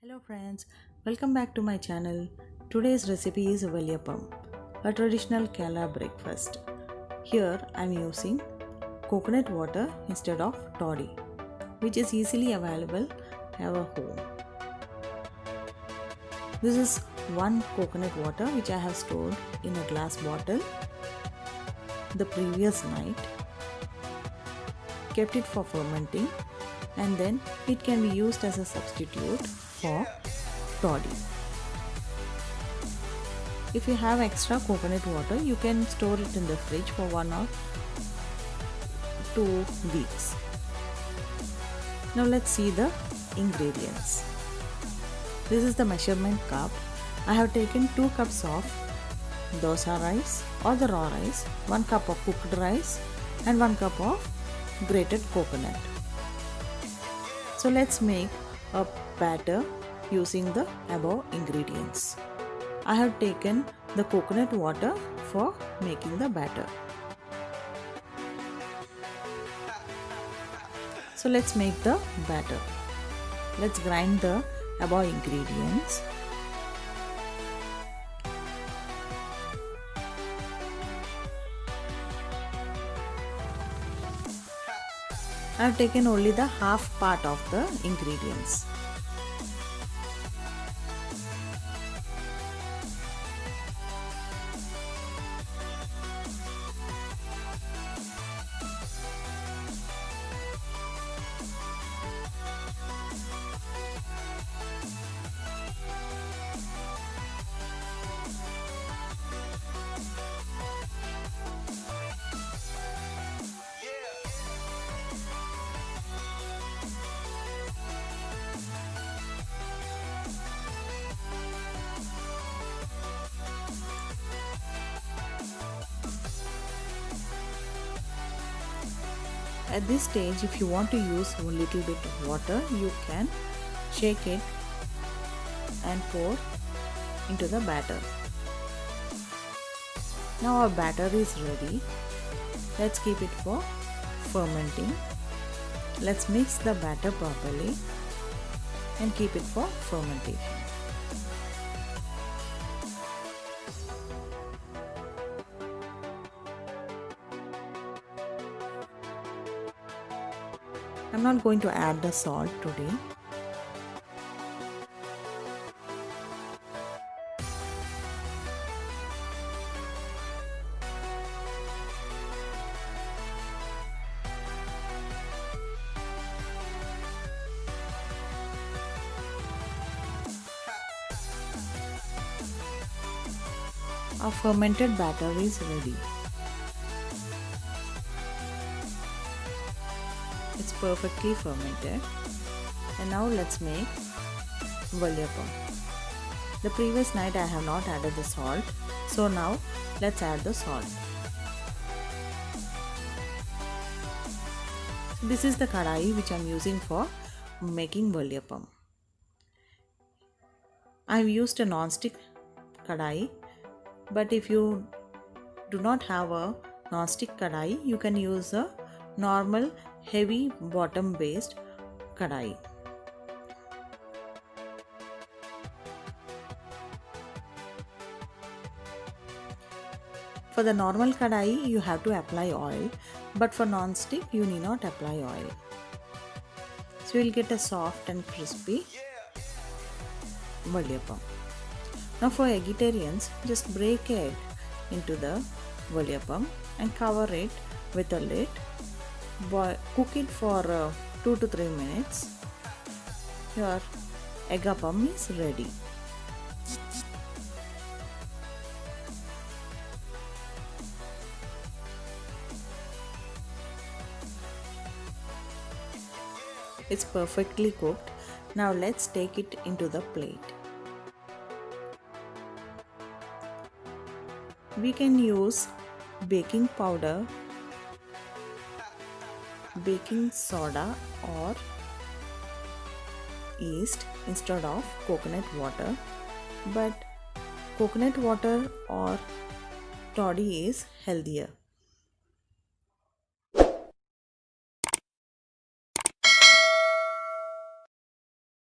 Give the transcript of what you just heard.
Hello friends, welcome back to my channel. Today's recipe is Valiyappam, a traditional Kerala breakfast. Here I am using coconut water instead of toddy, which is easily available at our home. This is one coconut water which I have stored in a glass bottle the previous night, kept it for fermenting, and then it can be used as a substitute for toddy. If you have extra coconut water, you can store it in the fridge for 1 or 2 weeks. Now let's see the ingredients. This is the measurement cup. I have taken 2 cups of dosa rice or the raw rice, 1 cup of cooked rice and 1 cup of grated coconut. So let's make a batter using the above ingredients. I have taken the coconut water for making the batter. So let's make the batter. Let's grind the above ingredients. I have taken only the half part of the ingredients. At this stage, if you want to use a little bit of water, you can shake it and pour into the batter. Now our batter is ready. Let's keep it for fermenting. Let's mix the batter properly and keep it for fermentation. I'm not going to add the salt today. Our fermented batter is ready. It's perfectly fermented, and now let's make Valiyappam. The previous night I have not added the salt, so now let's add the salt. This is the kadai which I am using for making Valiyappam. I have used a non-stick kadai, but if you do not have a non-stick kadai, you can use a normal heavy bottom based kadai. For the normal kadai you have to apply oil, but for non-stick you need not apply oil. So you will get a soft and crispy Valiyappam. Now for vegetarians, just break egg into the Valiyappam and cover it with a lid. Cook it for 2 to 3 minutes. Your eggapam is ready. It's perfectly cooked. Now let's take it into the plate. We can use baking powder, baking soda or yeast instead of coconut water, but coconut water or toddy is healthier.